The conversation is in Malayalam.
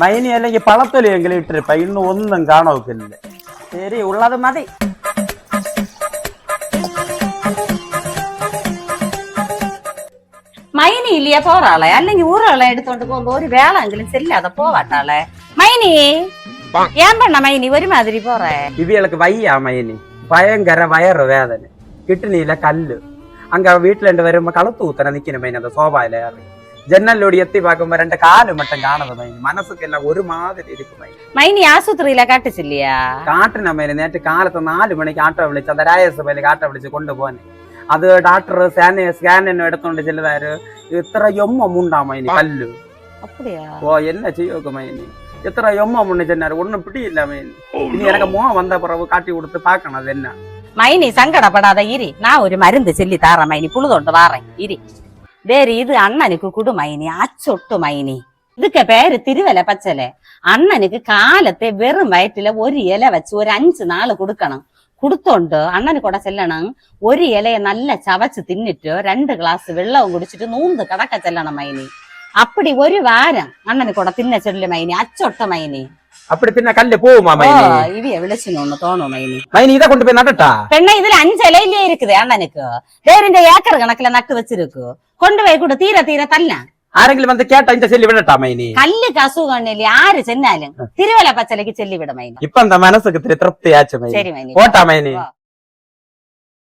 മൈനി അല്ലെങ്കിൽ പളത്തൊലിയെങ്കിലും ഇട്ടിരിപ്പ ഇന്ന് ഒന്നും കാണാൻ ശരി ഉള്ളത് മതി. മൈനി ഇല്ലയെ പോറാളെ, അല്ലെങ്കിൽ ഊറാളെ എടുത്തോണ്ട് പോകുമ്പോ ഒരു വേളെങ്കിലും ചെല്ലാതെ പോവാട്ടാളെ. മൈനി ഏൻ പെണ്ണ മൈനി ഒരുമാതിരി പോറേ. ഇവൾക്ക് വയ്യ മൈനി, ഭയങ്കര വയറ് വേദന, കിട്ടണില്ല കല്ല്. അങ്ങ വീട്ടിലുണ്ട് വരുമ്പോ കളത്തൂത്തന നിക്കുന്ന മൈനി, അത് സ്വാഭാവിക ജനലിലൂടെ എത്തി പാക്കുമ്പോ 2 കാല് മട്ടം കാണുന്നത് മൈനി, മനസ്സൊക്കെല്ലാം ഒരുമാതിരി ഇരിക്കും മൈനി. മൈനി ആശുപത്രിയിലെ കാട്ടിച്ചില്ലയാ? കാട്ടിന മൈനി നേരത്തെ കാലത്ത് 4 മണിക്ക് ആട്ടോ വിളിച്ച് അത് രായസഭയിലേക്ക് ആട്ടോ വിളിച്ച് കൊണ്ടുപോകാൻ. അത് ഡോക്ടർ സ്കാനും എടുത്തോണ്ട് ചെല്ലുതാര് ഇത്ര എമ്മ മൈനി കല്ല്. ഓ എന്നെ ചെയ്യോക്ക് മൈനി, എത്ര എമ്മ മുണ്ണി ചെന്നാரு ഒന്നും പിടിയില്ല മൈനി. ഇനി എനക്ക് മോൻ വന്ന പിറവ് കാട്ടി കൊടുത്ത് പാക്കണം അത് എന്നാ. മൈനി സങ്കടപ്പെടാതെ ഇരി, നാ ഒരു മരുന്ന് ചെല്ലി താറ മൈനി, പുളുതൊണ്ട് വാറ ഇരി. വേറെ ഇത് അണ്ണനുക്ക് കുടു മൈനി, അച്ചൊട്ടു മൈനി. ഇതൊക്കെ പേര് തിരുവല പച്ചലെ. അണ്ണനുക്ക് കാലത്തെ വെറും വയറ്റില് ഒരു ഇല വെച്ച് ഒരു 5 നാള് കൊടുക്കണം. കൊടുത്തോണ്ട് അണ്ണന് കൂടെ ചെല്ലണം. ഒരു ഇലയെ നല്ല ചവച്ച് തിന്നിട്ട് 2 ഗ്ലാസ് വെള്ളവും കുടിച്ചിട്ട് 100 കടക്ക ചെല്ലണം മൈനി. അപ്പടി ഒരു വാരം അണ്ണന് കൂടെ തിന്ന ചെല്ലു മൈനി, അച്ചൊട്ട മൈനി. அப்படி தின்ன கல்லு போகுமா மைனி? இவிய விளைச்சுன்னு தோணும் மைனி. மைனி இதை கொண்டு போய் நட்டுட்டா? பெண்ணை இதுல 5 இலையிலே இருக்குது அண்ணனுக்கு. வேற ஏக்கர் கணக்குல நட்டு வச்சிருக்கு. கொண்டு போய் கூட தீர தீர தள்ள. ആരെങ്കിലും വന്ന് കേട്ടാ ഇന്റെ ചെല്ലി വിടട്ടാ മൈനി? കല്ലുക്ക് അസുഖമില്ല, ആര് ചെന്നാലും തിരുവല പച്ചലക്ക് ചെല്ലി വിട മൈനി. ഇപ്പൊ എന്താ മനസ്സൊക്കെ തൃപ്തിയാച്ച മൈനി? ശരി മൈനി, പോട്ടാ മൈനി.